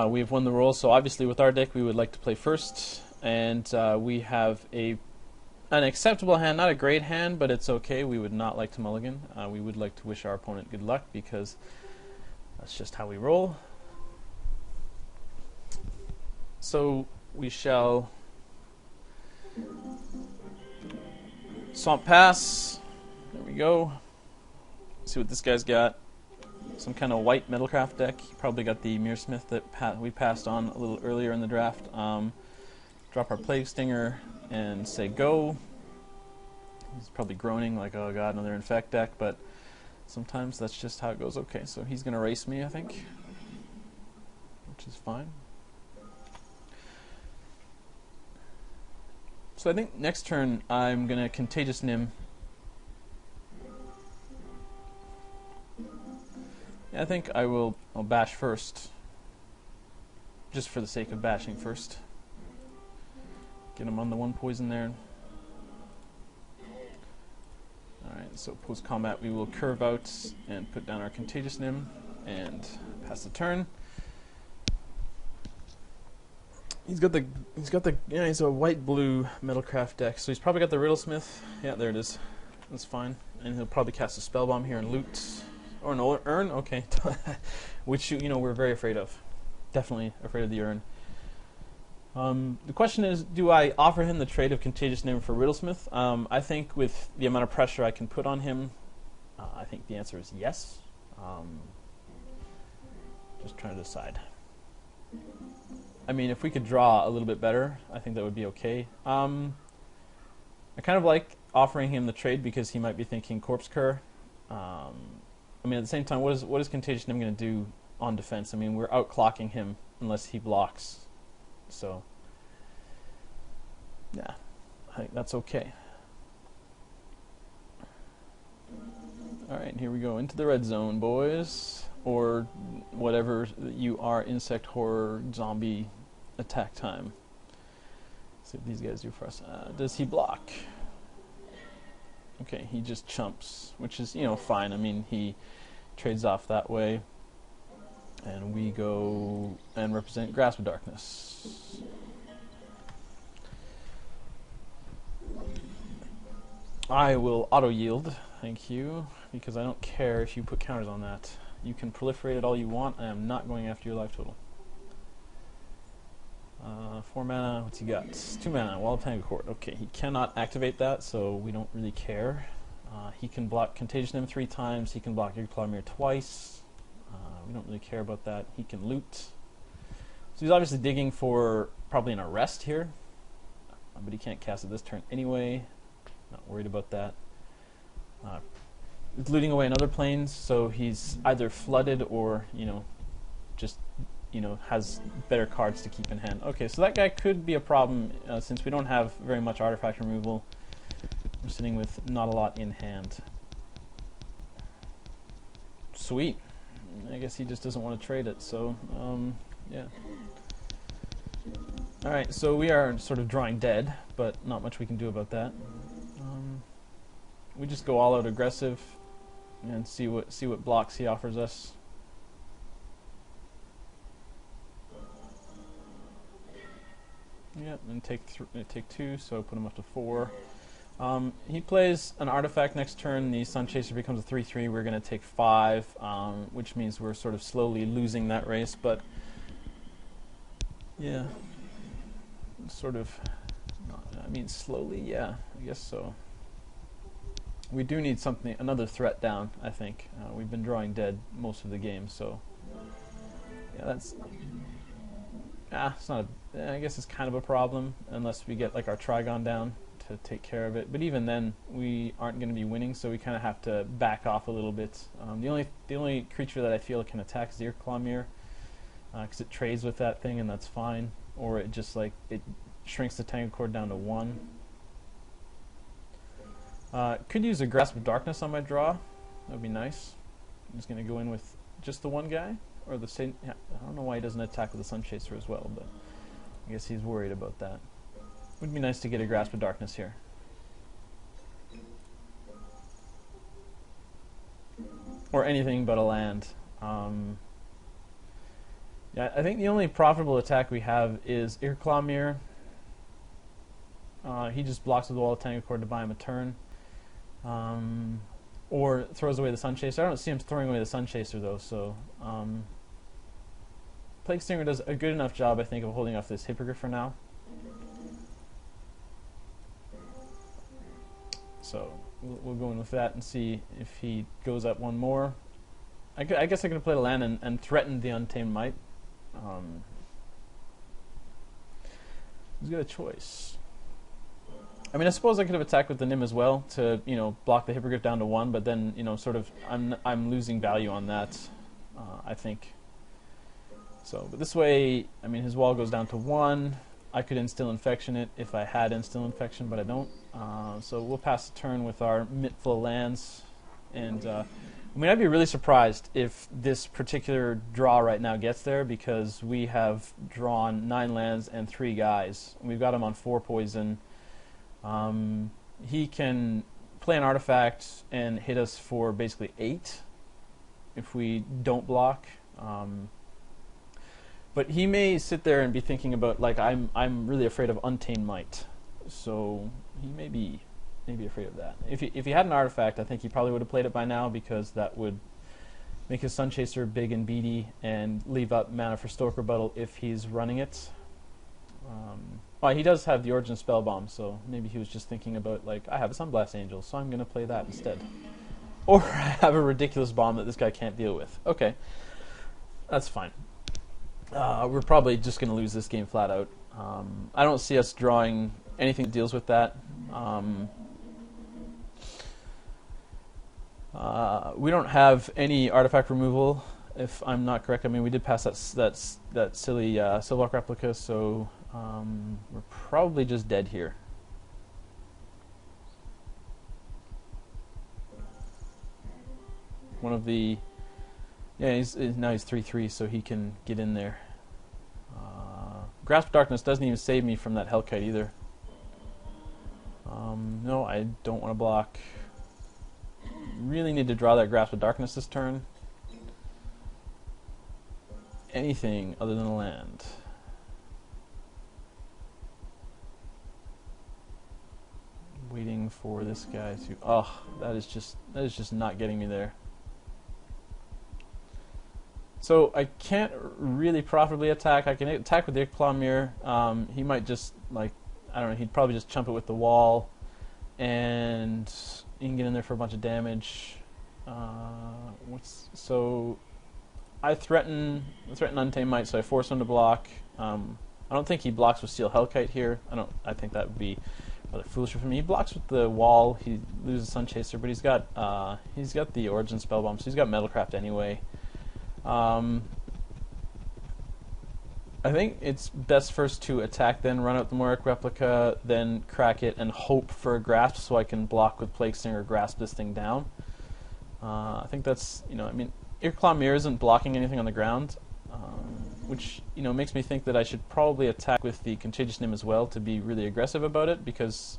We've won the roll, so obviously with our deck we would like to play first, and we have an acceptable hand, not a great hand, but it's okay. We would not like to mulligan. We would like to wish our opponent good luck because that's just how we roll. So we shall SoM pass. There we go. See what this guy's got. Some kind of white Metalcraft deck. He probably got the Mirrorsmith that we passed on a little earlier in the draft. Drop our Plague Stinger and say go. He's probably groaning like, oh god, another Infect deck, but sometimes that's just how it goes. Okay, so he's going to race me, I think, which is fine. So I think next turn I'm going to Contagious Nim. I think I'll bash first, just for the sake of bashing first. Get him on the one poison there. Alright, so post-combat we will curve out and put down our Contagious Nim and pass the turn. He's a white-blue Metalcraft deck, so he's probably got the Riddlesmith. Yeah, there it is. That's fine. And he'll probably cast a Spellbomb here and loot. Or an urn? Okay. Which, we're very afraid of. Definitely afraid of the urn. The question is, do I offer him the trade of Contagious Nim for Riddlesmith? I think with the amount of pressure I can put on him, I think the answer is yes. Just trying to decide. I mean, if we could draw a little bit better, I think that would be okay. I kind of like offering him the trade because he might be thinking Corpse Cur. I mean, at the same time, what is Contagious Nim going to do on defense? I mean, we're outclocking him unless he blocks. So, yeah, I think that's okay. Alright, here we go. Into the red zone, boys. Or whatever you are, insect, horror, zombie, attack time. Let's see what these guys do for us. Does he block? Okay, he just chumps, which is, fine. I mean, he trades off that way. And we go and represent Grasp of Darkness. I will auto-yield, thank you, because I don't care if you put counters on that. You can proliferate it all you want. I am not going after your life total. 4 mana, what's he got? 2 mana, Wall of Tanglecourt. Okay, he cannot activate that, so we don't really care. He can block Contagious Nim 3 times. He can block Clawmere twice. We don't really care about that. He can loot. So he's obviously digging for probably an arrest here. But he can't cast it this turn anyway. Not worried about that. He's looting away another planes, so he's either flooded or, just, has better cards to keep in hand. Okay, so that guy could be a problem since we don't have very much artifact removal. We're sitting with not a lot in hand. Sweet. I guess he just doesn't want to trade it, so, yeah. Alright, so we are sort of drawing dead, but not much we can do about that. We just go all out aggressive and see what blocks he offers us. Yep, and take 2, so put him up to 4. He plays an artifact next turn. The Sun Chaser becomes a 3/3. We're going to take 5, which means we're sort of slowly losing that race. But yeah, sort of. I mean, slowly. Yeah, I guess so. We do need another threat down. I think we've been drawing dead most of the game, so yeah, that's. It's not. I guess it's kind of a problem unless we get like our Trigon down to take care of it. But even then, we aren't going to be winning, so we kind of have to back off a little bit. The only creature that I feel can attack is the Clawmere, because it trades with that thing, and that's fine. Or it just it shrinks the Tanglecourt down to 1. Could use a Grasp of Darkness on my draw. That would be nice. I'm just going to go in with just the one guy. Or the same. Yeah, I don't know why he doesn't attack with the Sun Chaser as well, but I guess he's worried about that. Would be nice to get a Grasp of Darkness here. Or anything but a land. Yeah, I think the only profitable attack we have is Irklamir. He just blocks with the wall of Tango Cord to buy him a turn. Or throws away the Sun Chaser. I don't see him throwing away the Sun Chaser though, so Plague Stinger does a good enough job, I think, of holding off this Hippogriff for now. So we'll go in with that and see if he goes up one more. I guess I could have played a land and threatened the Untamed Might. He's got a choice. I mean, I suppose I could have attacked with the Nim as well to, you know, block the Hippogriff down to 1, but then, you know, sort of I'm losing value on that, I think. So, but this way, I mean, his wall goes down to 1. I could Instill Infection it if I had Instill Infection, but I don't. So we'll pass the turn with our mitt full of lands. And, I mean, I'd be really surprised if this particular draw right now gets there, because we have drawn 9 lands and 3 guys. We've got him on 4 poison. He can play an artifact and hit us for basically 8 if we don't block. But he may sit there and be thinking about, like, I'm really afraid of Untamed Might. So he may be afraid of that. If he had an artifact, I think he probably would have played it by now, because that would make his Sun Chaser big and beady and leave up mana for Stoke Rebuttal if he's running it. Well, he does have the Origin Spellbomb, so maybe he was just thinking about, like, I have a Sunblast Angel, so I'm going to play that instead. Or I have a ridiculous bomb that this guy can't deal with. Okay, that's fine. We're probably just going to lose this game flat out. I don't see us drawing anything that deals with that. We don't have any artifact removal, if I'm not correct. I mean, we did pass that silly Silvark replica, so we're probably just dead here. One of the... Yeah, now he's 3/3, so he can get in there. Grasp of Darkness doesn't even save me from that Hellkite either. No, I don't want to block. Really need to draw that Grasp of Darkness this turn. Anything other than a land. Waiting for this guy to... Oh, that is just not getting me there. So I can't really profitably attack. I can attack with the Iklamir. He might just, like, I don't know, he'd probably just chump it with the wall, and he can get in there for a bunch of damage. So I threaten Untamed Might, so I force him to block. I don't think he blocks with Steel Hellkite here. I think that would be rather foolish for me. He blocks with the wall. He loses Sun Chaser, but he's got the Origin Spellbomb, so he's got Metalcraft anyway. I think it's best first to attack, then run out the Morik replica, then crack it and hope for a grasp so I can block with Plague Stinger, grasp this thing down. I think that's, I mean, Irklamir isn't blocking anything on the ground, which, makes me think that I should probably attack with the Contagious Nim as well to be really aggressive about it, because,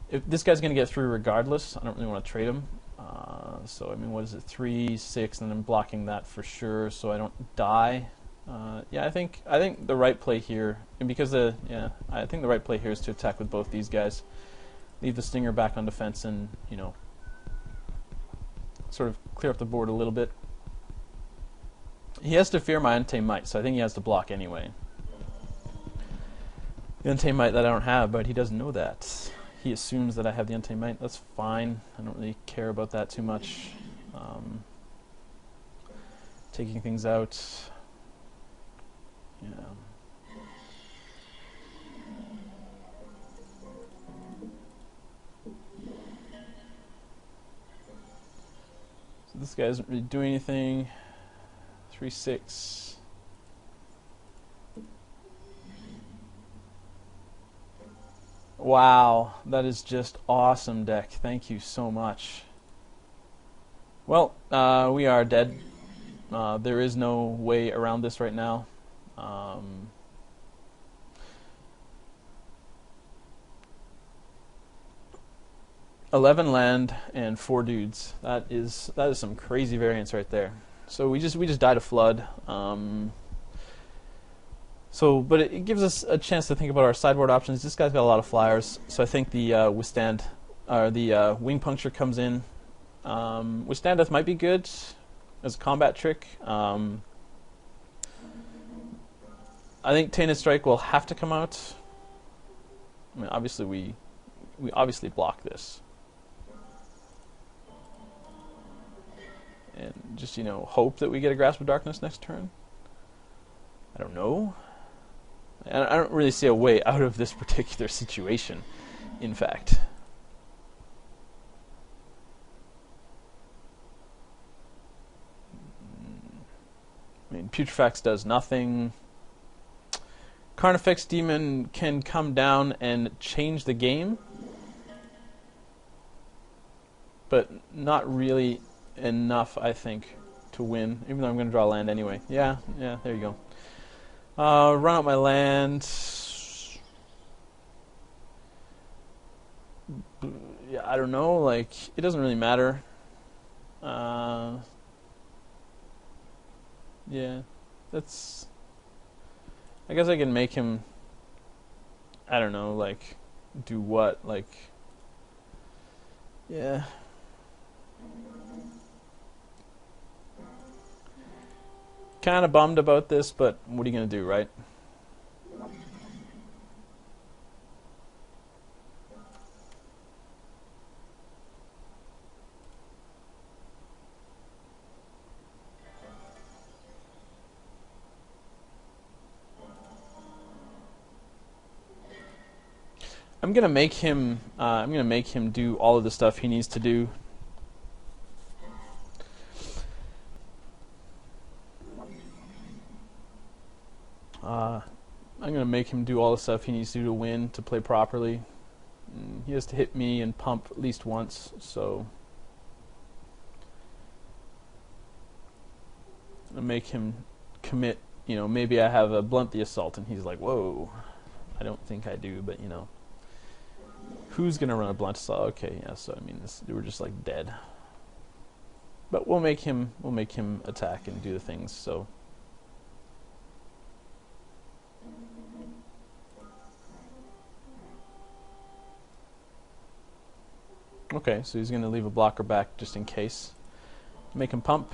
if this guy's going to get through regardless, I don't really want to trade him. So, I mean, what is it, 3, 6, and I'm blocking that for sure so I don't die. Yeah, I think the right play here, and because I think the right play here is to attack with both these guys, leave the Stinger back on defense, and sort of clear up the board a little bit. He has to fear my Untamed Might, so I think he has to block anyway. The Untamed Might that I don't have, but he doesn't know that. He assumes that I have the Untamed Might. That's fine. I don't really care about that too much. Taking things out. Yeah. So this guy isn't really doing anything. 3/6. Wow, that is just awesome deck. Thank you so much. Well, we are dead. There is no way around this right now. 11 land and 4 dudes. That is some crazy variance right there. So we just died a flood. So, but it gives us a chance to think about our sideboard options. This guy's got a lot of flyers, so I think the withstand, or the wing puncture comes in. Withstandeth might be good as a combat trick. I think Tainted Strike will have to come out. I mean, obviously we obviously block this, and just hope that we get a Grasp of Darkness next turn. I don't know. I don't really see a way out of this particular situation, in fact. I mean, Putrefax does nothing. Carnifex Demon can come down and change the game, but not really enough, I think, to win, even though I'm going to draw land anyway. Yeah, there you go. Run out my land. Yeah, I don't know, like, it doesn't really matter. Yeah, that's... I guess I can make him, I don't know, like, do what? Like, yeah. Kind of bummed about this, but what are you going to do, right? I'm gonna make him do all of the stuff he needs to do. I'm gonna make him do all the stuff he needs to do to win, to play properly. He has to hit me and pump at least once, so I'll make him commit. Maybe I have a Blunt the Assault, and he's like, "Whoa, I don't think I do," but who's gonna run a Blunt Assault? Okay, yeah. So I mean, we're just like dead. But we'll make him attack and do the things. So. Okay, so he's going to leave a blocker back just in case. Make him pump.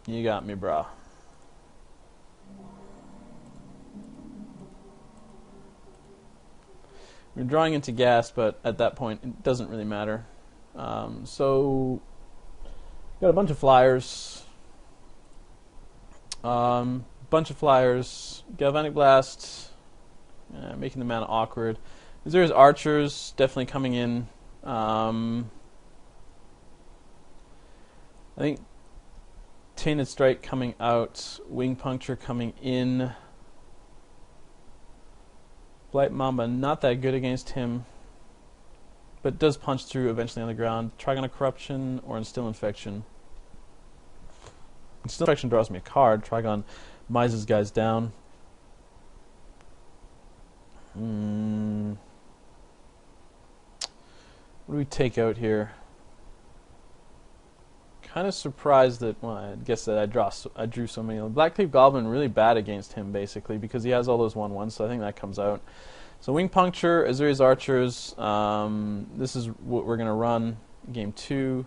You got me, brah. We're drawing into gas, but at that point it doesn't really matter. So... got a bunch of flyers. Galvanic Blast, making the mana awkward. Azura's Archers definitely coming in. I think Tainted Strike coming out. Wing Puncture coming in. Blight Mamba not that good against him, but does punch through eventually on the ground. Trigon of Corruption or Instill Infection. Instill Infection draws me a card. Trigon mises guys down. What do we take out here? Kind of surprised that, well, I guess that I drew so many. Blackcleave Goblin really bad against him, basically, because he has all those 1/1s, so I think that comes out. So Wing Puncture, Azuri's Archers, this is what we're going to run game 2.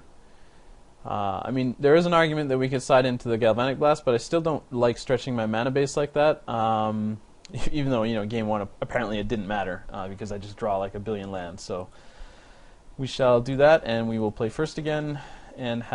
I mean, there is an argument that we could side into the Galvanic Blast, but I still don't like stretching my mana base like that, even though, game 1, apparently it didn't matter, because I just draw like a billion lands. So we shall do that, and we will play first again, and